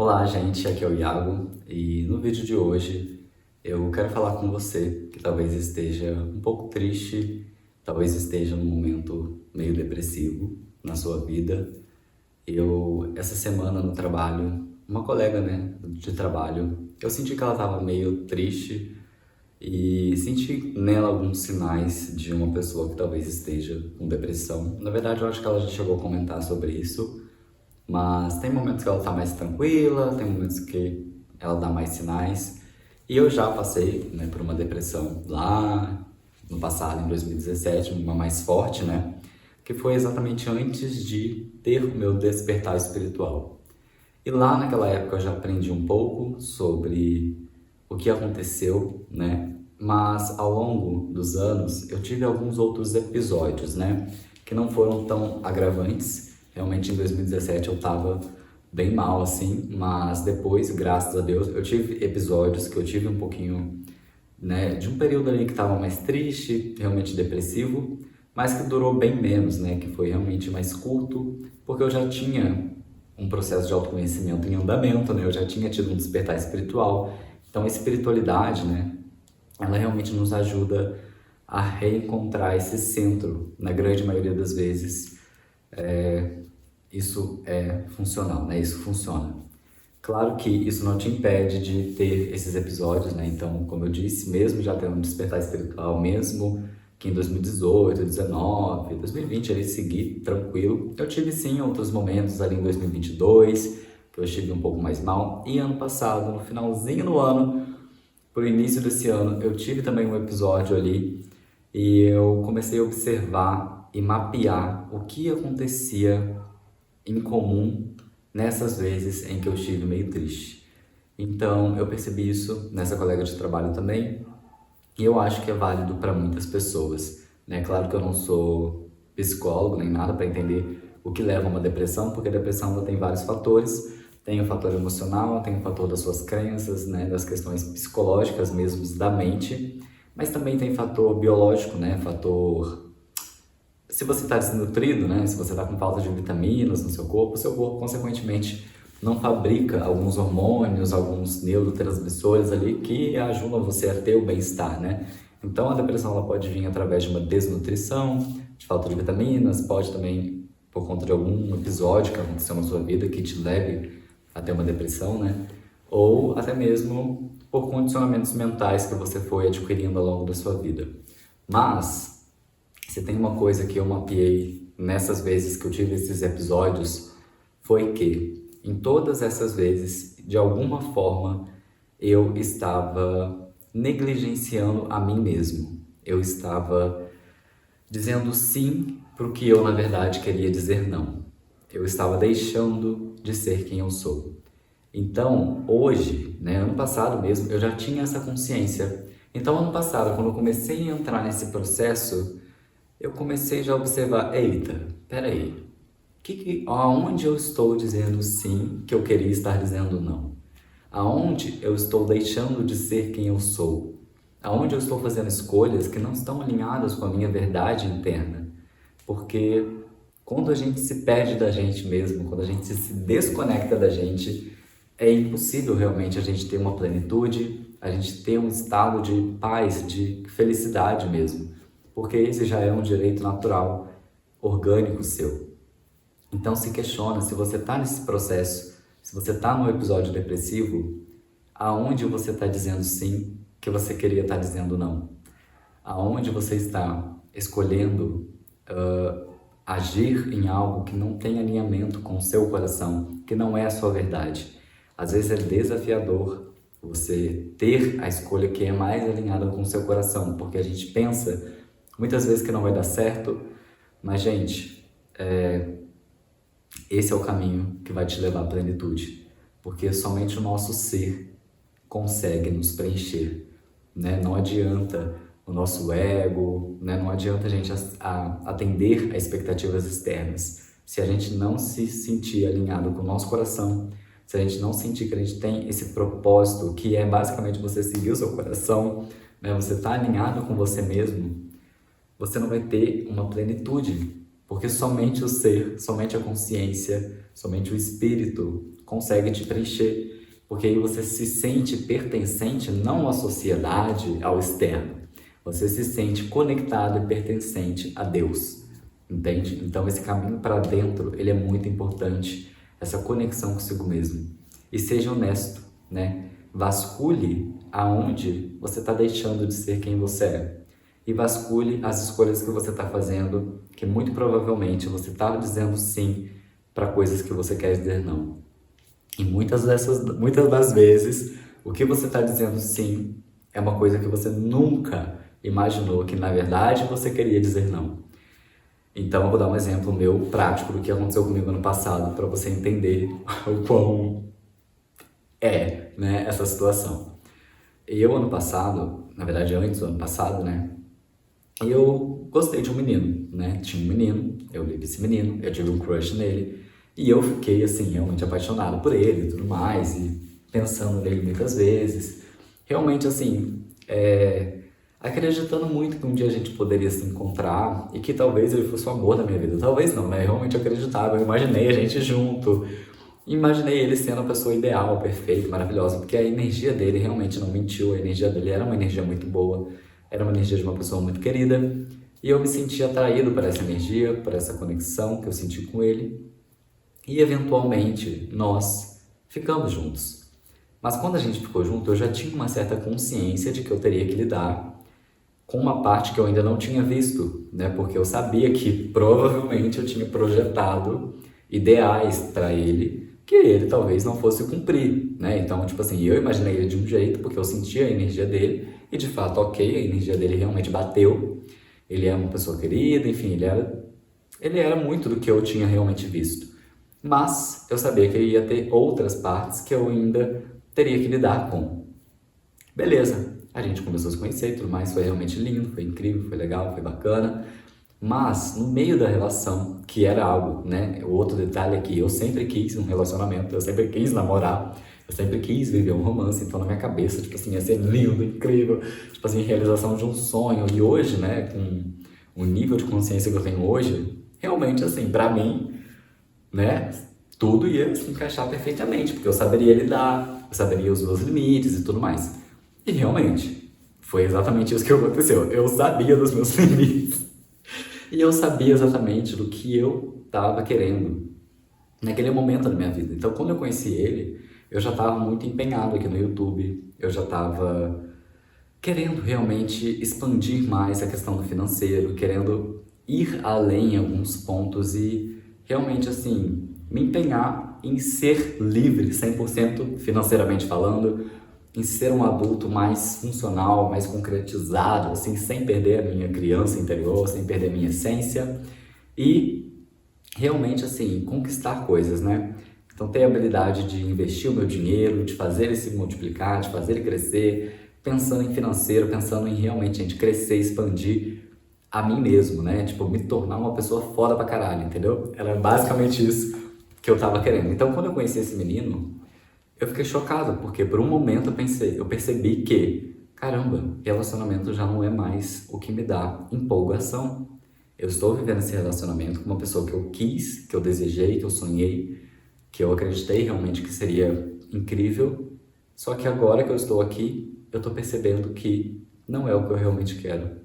Olá, gente, aqui é o Iago e no vídeo de hoje eu quero falar com você que talvez esteja um pouco triste, talvez esteja num momento meio depressivo na sua vida. Essa semana no trabalho, uma colega, né, de trabalho, eu senti que ela estava meio triste e senti nela alguns sinais de uma pessoa que talvez esteja com depressão. Na verdade, eu acho que ela já chegou a comentar sobre isso. Mas tem momentos que ela tá mais tranquila, tem momentos que ela dá mais sinais. E eu já passei, né, por uma depressão lá no passado, em 2017, uma mais forte, né? Que foi exatamente antes de ter o meu despertar espiritual. E lá naquela época eu já aprendi um pouco sobre o que aconteceu, né? Mas ao longo dos anos eu tive alguns outros episódios, né? Que não foram tão agravantes. Realmente em 2017 eu tava bem mal, assim, mas depois, graças a Deus, eu tive episódios que eu tive um pouquinho, né, de um período ali que tava mais triste, realmente depressivo, mas que durou bem menos, né? Que foi realmente mais curto, porque eu já tinha um processo de autoconhecimento em andamento, né? Eu já tinha tido um despertar espiritual. Então, a espiritualidade, né? Ela realmente nos ajuda a reencontrar esse centro, na grande maioria das vezes. Isso é funcional, né? Isso funciona. Claro que isso não te impede de ter esses episódios, né? Então, como eu disse, mesmo já tendo um despertar espiritual, mesmo que em 2018, 2019, 2020 ali segui tranquilo, eu tive sim outros momentos ali em 2022 que eu estive um pouco mais mal. E ano passado, no finalzinho do ano, pro início desse ano, eu tive também um episódio ali e eu comecei a observar e mapear o que acontecia em comum nessas vezes em que eu estive meio triste. Então, eu percebi isso nessa colega de trabalho também, e eu acho que é válido para muitas pessoas, né? Claro que eu não sou psicólogo nem nada para entender o que leva a uma depressão, porque a depressão ela tem vários fatores. Tem o fator emocional, tem o fator das suas crenças, né, das questões psicológicas mesmo da mente, mas também tem fator biológico, né, fator se você está desnutrido, né, se você está com falta de vitaminas no seu corpo, consequentemente, não fabrica alguns hormônios, alguns neurotransmissores ali que ajudam você a ter o bem-estar, né? Então, a depressão ela pode vir através de uma desnutrição, de falta de vitaminas, pode também por conta de algum episódio que aconteceu na sua vida que te leve a ter uma depressão, né? Ou até mesmo por condicionamentos mentais que você foi adquirindo ao longo da sua vida. Mas se tem uma coisa que eu mapeei nessas vezes que eu tive esses episódios, foi que em todas essas vezes, de alguma forma, eu estava negligenciando a mim mesmo. Eu estava dizendo sim para o que eu, na verdade, queria dizer não. Eu estava deixando de ser quem eu sou. Então, hoje, né, ano passado mesmo, eu já tinha essa consciência. Então, ano passado, quando eu comecei a entrar nesse processo, eu comecei já a observar, eita, peraí, aonde eu estou dizendo sim que eu queria estar dizendo não? Aonde eu estou deixando de ser quem eu sou? Aonde eu estou fazendo escolhas que não estão alinhadas com a minha verdade interna? Porque quando a gente se perde da gente mesmo, quando a gente se desconecta da gente, é impossível realmente a gente ter uma plenitude, a gente ter um estado de paz, de felicidade mesmo, porque esse já é um direito natural, orgânico seu. Então se questiona se você está nesse processo, se você está num episódio depressivo, aonde você está dizendo sim que você queria estar dizendo não? Aonde você está escolhendo agir em algo que não tem alinhamento com o seu coração, que não é a sua verdade? Às vezes é desafiador você ter a escolha que é mais alinhada com o seu coração, porque a gente pensa muitas vezes que não vai dar certo, mas gente, esse é o caminho que vai te levar à plenitude, porque somente o nosso ser consegue nos preencher, né? Não adianta o nosso ego, né? Não adianta a gente atender a expectativas externas. Se a gente não se sentir alinhado com o nosso coração, se a gente não sentir que a gente tem esse propósito, que é basicamente você seguir o seu coração, né? Você está alinhado com você mesmo, você não vai ter uma plenitude, porque somente o ser, somente a consciência, somente o espírito consegue te preencher, porque aí você se sente pertencente não à sociedade, ao externo. Você se sente conectado e pertencente a Deus, entende? Então esse caminho para dentro, ele é muito importante, essa conexão consigo mesmo. E seja honesto, né? Vasculhe aonde você está deixando de ser quem você é. E vasculhe as escolhas que você está fazendo, que muito provavelmente você está dizendo sim para coisas que você quer dizer não. E muitas das vezes, o que você está dizendo sim é uma coisa que você nunca imaginou que, na verdade, você queria dizer não. Então, eu vou dar um exemplo meu prático do que aconteceu comigo ano passado, para você entender o quão né, essa situação. Eu, ano passado, na verdade, antes do ano passado, né, eu gostei de um menino, né, tinha um menino, eu li esse menino, eu tive um crush nele, e eu fiquei, assim, realmente apaixonado por ele e tudo mais, e pensando nele muitas vezes, realmente, assim, acreditando muito que um dia a gente poderia se encontrar e que talvez ele fosse o amor da minha vida. Talvez não, né? Eu realmente acreditava, eu imaginei a gente junto, imaginei ele sendo a pessoa ideal, perfeita, maravilhosa, porque a energia dele realmente não mentiu, a energia dele era uma energia muito boa, era uma energia de uma pessoa muito querida, e eu me senti atraído por essa energia, por essa conexão que eu senti com ele, e eventualmente nós ficamos juntos. Mas quando a gente ficou junto, eu já tinha uma certa consciência de que eu teria que lidar com uma parte que eu ainda não tinha visto, né? Porque eu sabia que provavelmente eu tinha projetado ideais para ele que ele talvez não fosse cumprir, né? Então, tipo assim, eu imaginei ele de um jeito porque eu sentia a energia dele e de fato, ok, a energia dele realmente bateu. Ele é uma pessoa querida, enfim, ele era muito do que eu tinha realmente visto. Mas eu sabia que ia ter outras partes que eu ainda teria que lidar com. Beleza, a gente começou a se conhecer e tudo mais, foi realmente lindo, foi incrível, foi legal, foi bacana. Mas no meio da relação, que era algo, né? O outro detalhe é que eu sempre quis um relacionamento, eu sempre quis namorar, eu sempre quis viver um romance, então na minha cabeça, tipo assim, ia ser lindo, incrível, tipo assim, realização de um sonho. E hoje, né, com o nível de consciência que eu tenho hoje, realmente, assim, pra mim, né, tudo ia se encaixar perfeitamente, porque eu saberia lidar, eu saberia os meus limites e tudo mais. E realmente, foi exatamente isso que aconteceu. Eu sabia dos meus limites. E eu sabia exatamente do que eu estava querendo naquele momento da minha vida. Então, quando eu conheci ele, eu já estava muito empenhado aqui no YouTube. Eu já estava querendo realmente expandir mais a questão do financeiro, querendo ir além em alguns pontos e realmente, assim, me empenhar em ser livre, 100% financeiramente falando, em ser um adulto mais funcional, mais concretizado, assim, sem perder a minha criança interior, sem perder a minha essência e realmente, assim, conquistar coisas, né? Então, ter a habilidade de investir o meu dinheiro, de fazer ele se multiplicar, de fazer ele crescer, pensando em financeiro, pensando em realmente, gente, crescer, expandir a mim mesmo, né? Tipo, me tornar uma pessoa foda pra caralho, entendeu? Era basicamente isso que eu tava querendo. Então, quando eu conheci esse menino, eu fiquei chocado, porque por um momento eu percebi que, caramba, relacionamento já não é mais o que me dá empolgação. Eu estou vivendo esse relacionamento com uma pessoa que eu quis, que eu desejei, que eu sonhei, que eu acreditei realmente que seria incrível. Só que agora que eu estou aqui, eu estou percebendo que não é o que eu realmente quero.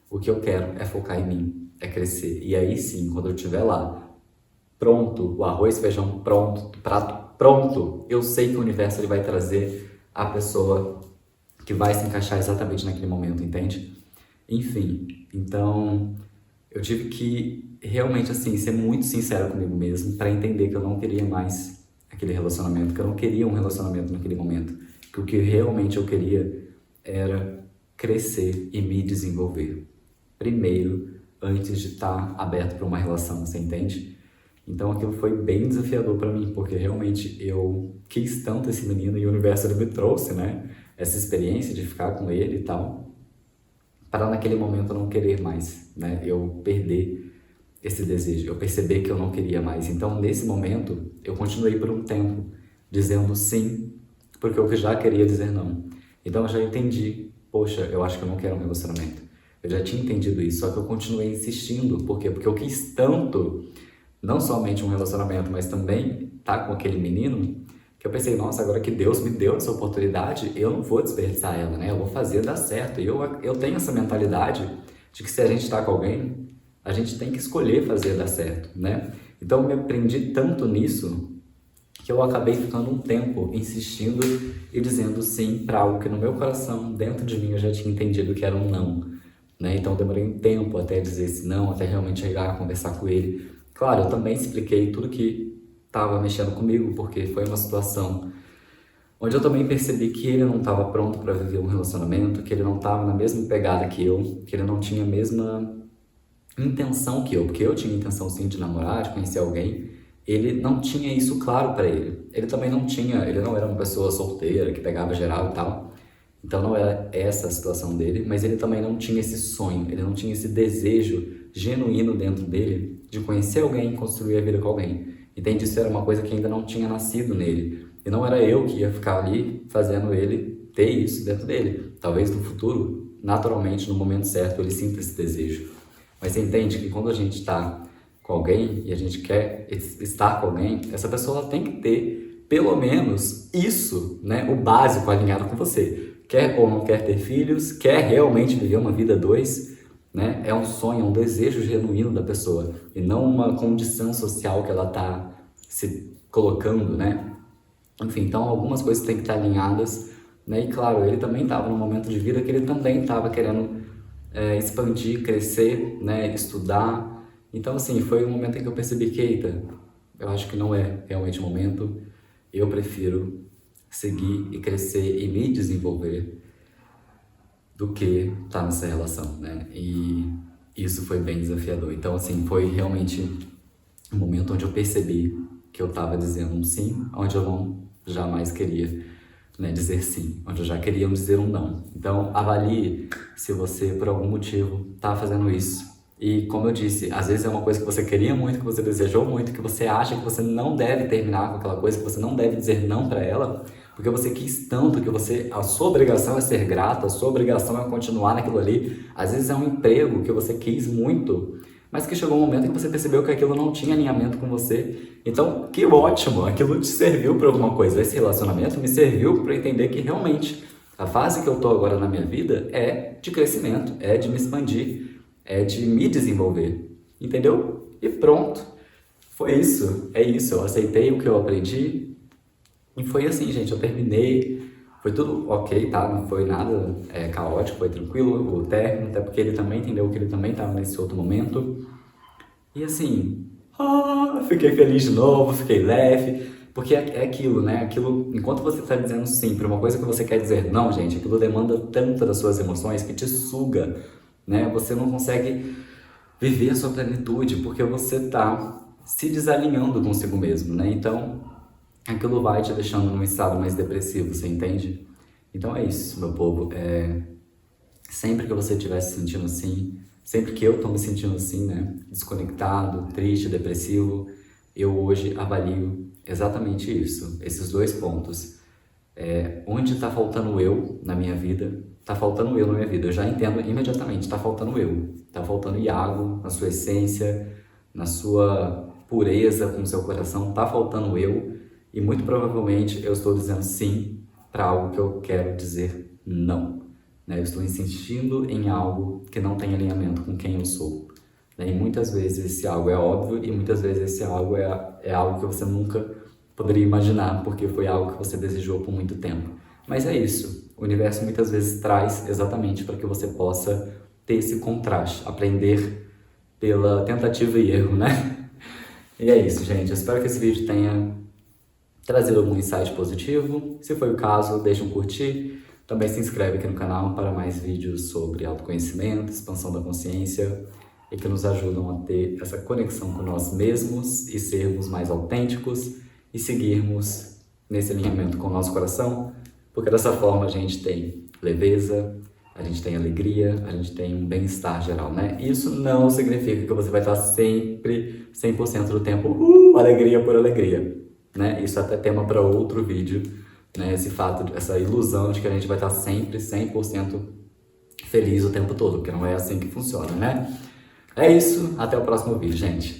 O que eu quero é focar em mim, é crescer. E aí sim, quando eu estiver lá, pronto, o arroz, feijão pronto, o prato pronto, eu sei que o universo ele vai trazer a pessoa que vai se encaixar exatamente naquele momento, entende? Enfim, então eu tive que realmente assim ser muito sincero comigo mesmo para entender que eu não queria mais aquele relacionamento, que eu não queria um relacionamento naquele momento, que o que realmente eu queria era crescer e me desenvolver. Primeiro, antes de estar aberto para uma relação, você entende? Então aquilo foi bem desafiador para mim, porque realmente eu quis tanto esse menino e o universo ele me trouxe, né? Essa experiência de ficar com ele e tal, para naquele momento eu não querer mais, né? Eu perder esse desejo, eu perceber que eu não queria mais. Então nesse momento eu continuei por um tempo dizendo sim, porque eu já queria dizer não. Então eu já entendi, poxa, eu acho que eu não quero um relacionamento. Eu já tinha entendido isso, só que eu continuei insistindo. Por quê? Porque eu quis tanto, não somente um relacionamento, mas também estar com aquele menino, que eu pensei, nossa, agora que Deus me deu essa oportunidade, eu não vou desperdiçar ela, né? Eu vou fazer dar certo. E eu tenho essa mentalidade de que se a gente está com alguém, a gente tem que escolher fazer dar certo, né? Então eu me aprendi tanto nisso que eu acabei ficando um tempo insistindo e dizendo sim para algo que no meu coração, dentro de mim, eu já tinha entendido que era um não, né? Então eu demorei um tempo até dizer esse não, até realmente chegar a conversar com ele. Claro, eu também expliquei tudo que estava mexendo comigo, porque foi uma situação onde eu também percebi que ele não estava pronto para viver um relacionamento, que ele não estava na mesma pegada que eu, que ele não tinha a mesma intenção que eu, porque eu tinha intenção sim de namorar, de conhecer alguém. Ele não tinha isso claro para ele. Ele também não tinha, ele não era uma pessoa solteira que pegava geral e tal. Então não era essa a situação dele, mas ele também não tinha esse sonho, ele não tinha esse desejo genuíno dentro dele de conhecer alguém e construir a vida com alguém. Entende? Isso era uma coisa que ainda não tinha nascido nele. E não era eu que ia ficar ali fazendo ele ter isso dentro dele. Talvez no futuro, naturalmente, no momento certo, ele sinta esse desejo. Mas você entende que quando a gente está com alguém e a gente quer estar com alguém, essa pessoa tem que ter pelo menos isso, né, o básico alinhado com você. Quer ou não quer ter filhos, quer realmente viver uma vida a dois, né? É um sonho, é um desejo genuíno da pessoa e não uma condição social que ela está se colocando, né? Enfim, então algumas coisas têm que estar alinhadas, né? E claro, ele também estava num momento de vida que ele também estava querendo expandir, crescer, né? Estudar. Então, assim, foi um momento em que eu percebi que, eita, eu acho que não é realmente o momento. Eu prefiro seguir e crescer e me desenvolver do que estar nessa relação, né? E isso foi bem desafiador. Então, assim, foi realmente um momento onde eu percebi que eu estava dizendo um sim, onde eu não jamais queria, né, dizer sim, onde eu já queria dizer um não. Então, avalie se você, por algum motivo, está fazendo isso. E, como eu disse, às vezes é uma coisa que você queria muito, que você desejou muito, que você acha que você não deve terminar com aquela coisa, que você não deve dizer não para ela, porque você quis tanto, que a sua obrigação é ser grato, a sua obrigação é continuar naquilo ali. Às vezes é um emprego que você quis muito, mas que chegou um momento em que você percebeu que aquilo não tinha alinhamento com você. Então, que ótimo, aquilo te serviu para alguma coisa. Esse relacionamento me serviu para entender que realmente a fase que eu estou agora na minha vida é de crescimento, é de me expandir, é de me desenvolver, entendeu? E pronto, foi isso, é isso, eu aceitei o que eu aprendi e foi assim, gente, eu terminei, foi tudo ok, tá? Não foi nada caótico, foi tranquilo o término, até porque ele também entendeu que ele também estava nesse outro momento. E assim, fiquei feliz de novo, fiquei leve, porque é aquilo, né? Aquilo, enquanto você está dizendo sim para uma coisa que você quer dizer não, gente, aquilo demanda tanto das suas emoções que te suga, né? Você não consegue viver a sua plenitude porque você está se desalinhando consigo mesmo, né? Então, aquilo vai te deixando num estado mais depressivo, você entende? Então é isso, meu povo. Sempre que você estiver se sentindo assim, sempre que eu estou me sentindo assim, né, desconectado, triste, depressivo, eu hoje avalio exatamente isso, esses dois pontos. Onde está faltando eu na minha vida? Está faltando eu na minha vida. Eu já entendo imediatamente, está faltando eu. Está faltando Iago na sua essência, na sua pureza com o seu coração. Está faltando eu. E muito provavelmente eu estou dizendo sim para algo que eu quero dizer não. Eu estou insistindo em algo que não tem alinhamento com quem eu sou. E muitas vezes esse algo é óbvio e muitas vezes esse algo é algo que você nunca poderia imaginar, porque foi algo que você desejou por muito tempo. Mas é isso. O universo muitas vezes traz exatamente para que você possa ter esse contraste, aprender pela tentativa e erro, né? E é isso, gente. Eu espero que esse vídeo tenha trazido algum insight positivo. Se foi o caso, deixa um curtir. Também se inscreve aqui no canal para mais vídeos sobre autoconhecimento, expansão da consciência e que nos ajudam a ter essa conexão com nós mesmos e sermos mais autênticos e seguirmos nesse alinhamento com o nosso coração, porque dessa forma a gente tem leveza, a gente tem alegria, a gente tem um bem-estar geral, né? Isso não significa que você vai estar sempre 100% do tempo alegria por alegria, né? Isso até é tema para outro vídeo, né? Esse fato, essa ilusão de que a gente vai estar sempre 100% feliz o tempo todo, porque não é assim que funciona, né? É isso, até o próximo vídeo, gente.